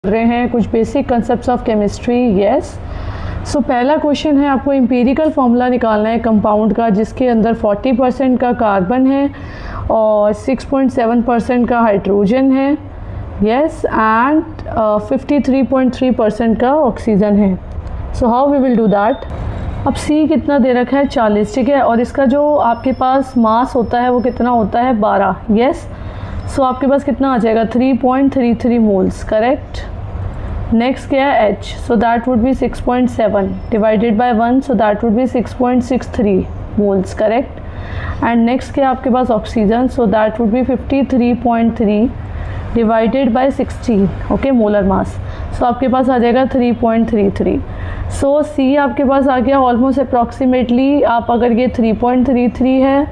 रहे हैं कुछ basic concepts of chemistry. Yes, so पहला क्वेश्चन है, आपको एम्पिरिकल फॉर्मूला निकालना है कंपाउंड का जिसके अंदर 40% का कार्बन है और 6.7% का हाइड्रोजन है। यस, एंड 53.3% का ऑक्सीजन है। So how we will do that. अब सी कितना दे रखा है 40, ठीक है, और इसका जो आपके पास मास होता है वो कितना होता है 12। यस, सो आपके पास कितना आ जाएगा 3.33 मोल्स, करेक्ट। नेक्स्ट क्या है H, so that would be 6.7 divided by 1, so that would be 6.63 moles, correct. And next क्या है आपके पास oxygen, so that would be 53.3 divided by 16, okay, molar mass. So आपके पास आ जाएगा 3.33। सो सी आपके पास आ गया ऑलमोस्ट अप्रॉक्सीमेटली। आप अगर ये 3.33 है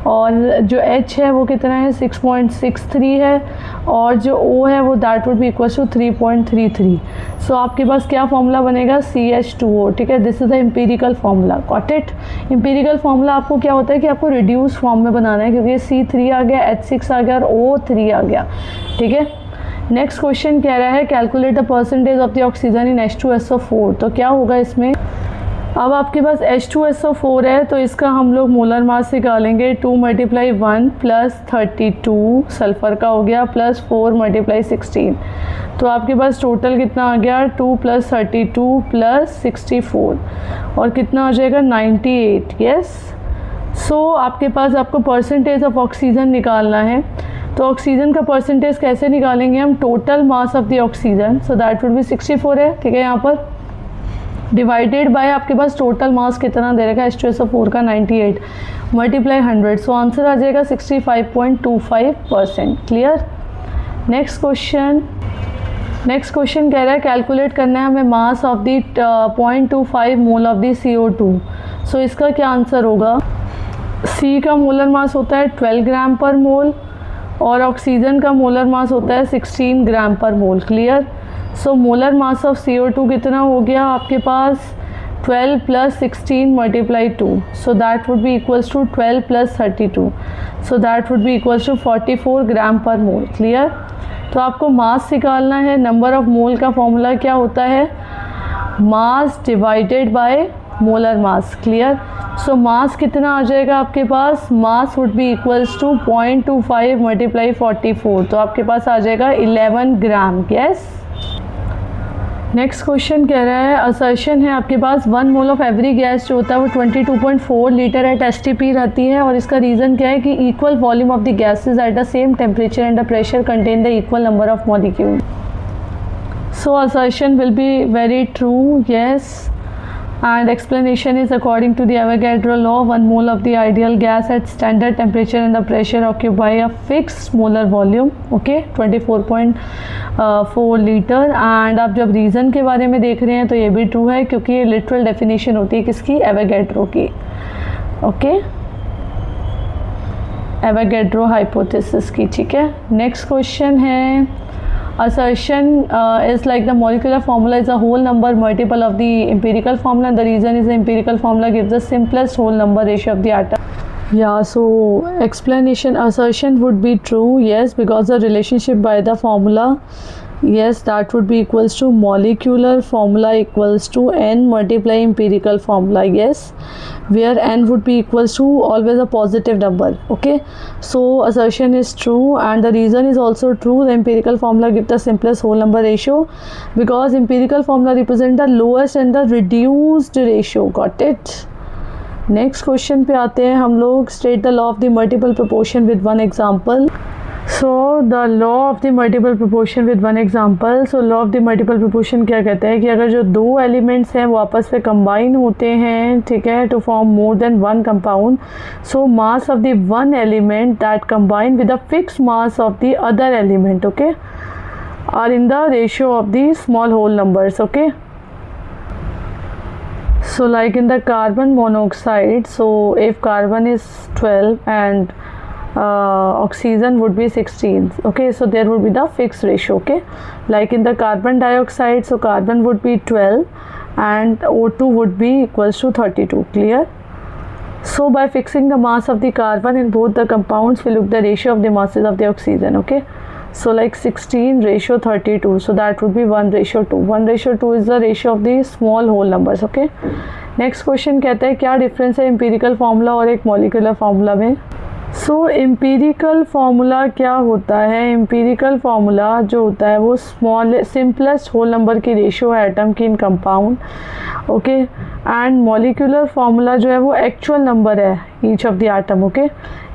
और जो H है वो कितना है 6.63 है और जो O है वो that would be equal to 3.33। So आपके पास क्या फॉर्मूला बनेगा CH2O, ठीक है। This is the empirical formula, got it. Empirical formula आपको क्या होता है कि आपको रिड्यूस फॉर्म में बनाना है क्योंकि C3 आ गया, H6 आ गया और O3 आ गया, ठीक है। नेक्स्ट क्वेश्चन कह रहा है calculate the percentage of the oxygen in H2SO4। तो क्या होगा इसमें, अब आपके पास H2SO4 है तो इसका हम लोग मोलर मास निकालेंगे 2 × 1 + 32 सल्फ़र का हो गया प्लस 4 × 16। तो आपके पास टोटल कितना आ गया 2 + 32 + 64 और कितना आ जाएगा 98। यस, सो आपके पास आपको परसेंटेज ऑफ ऑक्सीजन निकालना है। तो ऑक्सीजन का परसेंटेज कैसे निकालेंगे हम, total mass of the oxygen, so that would be 64 है, ठीक है, यहाँ पर डिवाइडेड बाय आपके पास टोटल मास कितना दे रखा है H2SO4 का 98 × 100, सो आंसर आ जाएगा 65.25%। क्लियर। नेक्स्ट क्वेश्चन कह रहा है कैलकुलेट करना है हमें मास of the 0.25 mole of the CO2। सो इसका क्या आंसर होगा, C का मोलर मास होता है 12 ग्राम पर मोल और ऑक्सीजन का मोलर मास होता है 16 gram per mole. Clear. So molar mass of CO2 कितना हो गया आपके पास 12 + 16 × 2, so that would be equals to 12 + 32, so that would be equals to 44 gram per mole. Clear. तो आपको मास निकालना है, नंबर ऑफ मोल का फॉर्मूला क्या होता है mass divided by molar mass. Clear. So mass कितना आ जाएगा आपके पास, mass would be equals to 0.25 × 44, तो आपके पास आ जाएगा 11 ग्राम। यस। नेक्स्ट क्वेश्चन कह रहा है असर्शन है आपके पास 1 मोल ऑफ एवरी गैस जो होता है वो 22.4 लीटर एट STP रहती है और इसका रीज़न क्या है कि equal volume of the gases at the same temperature and the pressure contain the equal number of molecule. So assertion will be very true. Yes, and explanation is according to the Avogadro law 1 mole of the ideal gas at standard temperature and the pressure occupy a fixed molar volume, okay, 24.4 litre. And आप जब reason के बारे में देख रहे हैं तो ये भी ट्रू है क्योंकि ये लिटरल डेफिनेशन होती है किसकी, एवोगैड्रो की, ओके, एवोगैड्रो हाइपोथेसिस की, ठीक है। नेक्स्ट क्वेश्चन है assertion is like the molecular formula is a whole number multiple of the empirical formula, and the reason is the empirical formula gives the simplest whole number ratio of the atom. Yeah, so explanation, assertion would be true, yes, because the relationship by the formula, yes, that would be equals to molecular formula equals to n multiply empirical formula, yes, where n would be equals to always a positive number, okay. So assertion is true and the reason is also true. The empirical formula gives the simplest whole number ratio because empirical formula represent the lowest and the reduced ratio, got it. Next question पे आते हैं हम लोग, state the law of the multiple proportion with one example. So the law of the multiple proportion with one example. So law of the multiple proportion क्या कहता है कि अगर जो दो एलिमेंट्स हैं वो आपस में कंबाइन होते हैं, ठीक है, to form more than one compound, so mass of the one element that combine with the fix mass of the other element, okay, are in the ratio of the small whole numbers, okay. So like in the carbon monoxide, so if carbon is 12 and oxygen would be 16, okay, so there would be the fixed ratio, okay. Like in the carbon dioxide, so carbon would be 12 and O2 would be equals to 32. Clear. So by fixing the mass of the carbon in both the compounds we look the ratio of the masses of the oxygen, okay. So like 16:32, so that would be 1:2. 1:2 is the ratio of the small whole numbers. Okay, next question कहता है क्या difference है empirical formula और एक molecular formula में। सो empirical formula क्या होता है, एम्पिरिकल फार्मूला जो होता है वो स्मॉल सिंपलेस्ट होल नंबर की रेशियो है एटम की in compound, okay, and molecular formula जो है वो एक्चुअल नंबर है each of the atom, okay.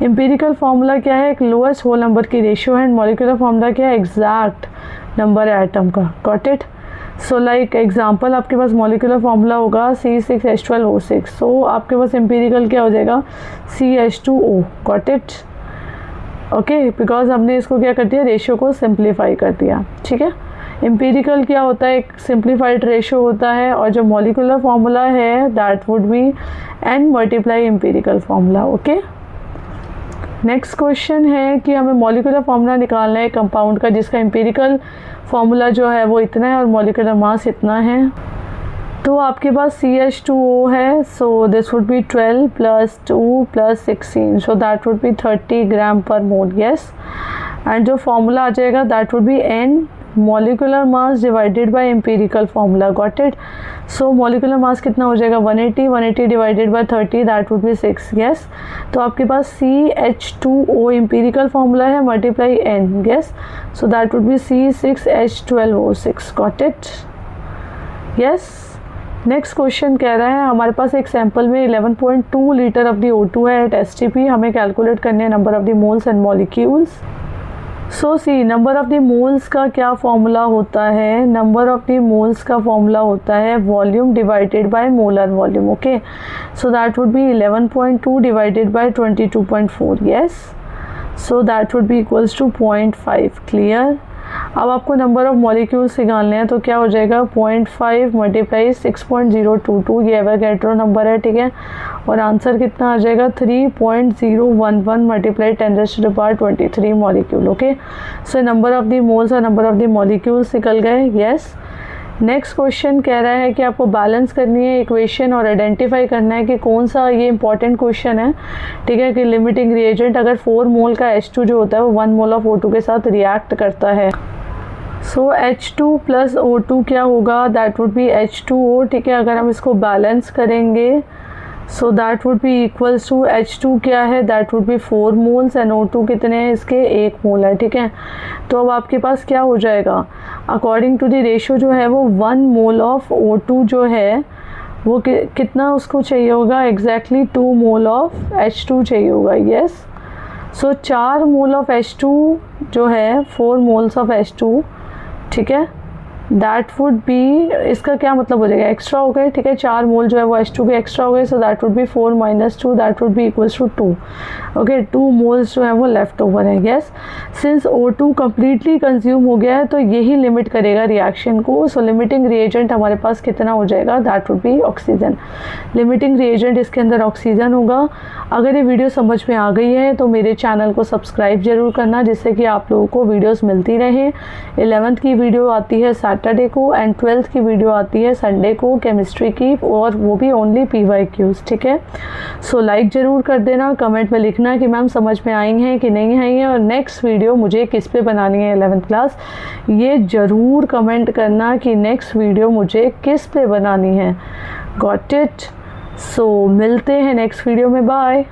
Empirical formula क्या है, एक लोएस्ट होल नंबर की रेशियो है, एंड मॉलिक्यूलर फार्मूला क्या है, एग्जैक्ट नंबर है एटम का, got it. So like example आपके पास मॉलिक्यूलर फार्मूला होगा C6H12O6, सो आपके पास एम्पिरिकल क्या हो जाएगा CH2O, got it, okay, because हमने इसको क्या कर दिया, रेशियो को सिंप्लीफाई कर दिया, ठीक है। एम्पिरिकल क्या होता है, एक सिंप्लीफाइड रेशियो होता है, और जो मॉलिक्यूलर फार्मूला है दैट would be n multiply empirical formula, okay. Next question है कि हमें मॉलिक्यूलर फार्मूला निकालना है कंपाउंड का जिसका एम्पिरिकल फार्मूला जो है वो इतना है और मॉलिक्यूलर मास इतना है। तो आपके पास CH2O है, so this would be 12 + 2 + 16, so that would be 30 gram per mole, yes. And जो फार्मूला आ जाएगा that would be n molecular mass divided bye empirical formula, got it. So molecular mass कितना हो जाएगा 180 divided by 30, that would be 6, yes. तो आपके पास CH2O empirical formula है multiply n, yes, so that would be C6H12O6, got it, yes. Next question कह रहा है हमारे पास एक सैंपल में 11.2 लीटर ऑफ द O2 है एट STP, हमें कैलकुलेट करने हैं number of the moles and molecules. So see number of the moles का क्या फॉर्मूला होता है, नंबर ऑफ द मोल्स का फॉर्मूला होता है volume divided by molar volume, okay, so that would be 11.2 divided by 22.4, yes, so that would be equals to 0.5, clear. अब आपको number of molecules निकालने हैं तो क्या हो जाएगा 0.5 मल्टीप्लाई 6.022, ये एवोगैड्रो नंबर है, ठीक है, और आंसर कितना आ जाएगा 3.011 multiply 10⁻23 molecule, okay. So number of the moles और नंबर ऑफ द मॉलिक्यूल्स निकल गए, यस। नेक्स्ट क्वेश्चन कह रहा है कि आपको बैलेंस करनी है इक्वेशन और आइडेंटिफाई करना है कि कौन सा, ये इंपॉर्टेंट क्वेश्चन है, ठीक है, कि लिमिटिंग रिएजेंट अगर 4 मोल का H2 जो होता है वो 1 मोल ऑफ O2 के साथ रिएक्ट करता है। सो H2 + O2 क्या होगा, दैट वुड बी H2O, ठीक है। अगर हम इसको बैलेंस करेंगे so that would be equals to H2 क्या है, दैट would be 4 moles and O2 कितने हैं इसके 1 मोल है, ठीक है। तो अब आपके पास क्या हो जाएगा, अकॉर्डिंग टू द रेशियो जो है वो 1 मोल ऑफ O2 जो है वो कितना उसको चाहिए होगा, एग्जैक्टली 2 मोल ऑफ H2 चाहिए होगा, yes. So 4 mole of H2 जो है 4 मोल्स ऑफ H2, ठीक है, दैट वुड बी, इसका क्या मतलब हो जाएगा, एक्स्ट्रा हो गए, ठीक है, 4 मोल जो है वो H2 के एक्स्ट्रा हो गए, so that would be 4 - 2, that would be equals to 2, okay, 2 moles जो है वो लेफ्ट ओवर है, yes. Since O2 completely consume हो गया है तो यही लिमिट करेगा रिएक्शन को, सो लिमिटिंग रिएजेंट हमारे पास कितना हो जाएगा, that would be oxygen. Limiting reagent इसके अंदर ऑक्सीजन होगा। अगर ये वीडियो समझ में आ गई है तो मेरे चैनल को सब्सक्राइब जरूर करना जिससे कि आप लोगों को वीडियोस मिलती रहें। 11th की वीडियो आती है सैटरडे को एंड 12th की वीडियो आती है संडे को केमिस्ट्री की, और वो भी ओनली PYQs, ठीक है। सो लाइक ज़रूर कर देना, कमेंट में लिखना कि मैम समझ में आई हैं कि नहीं आई हैं, और नेक्स्ट वीडियो मुझे किस पे बनानी है 11th क्लास, ये ज़रूर कमेंट करना कि नेक्स्ट वीडियो मुझे किस पे बनानी है, गॉट इट। सो मिलते हैं नेक्स्ट वीडियो में, बाय।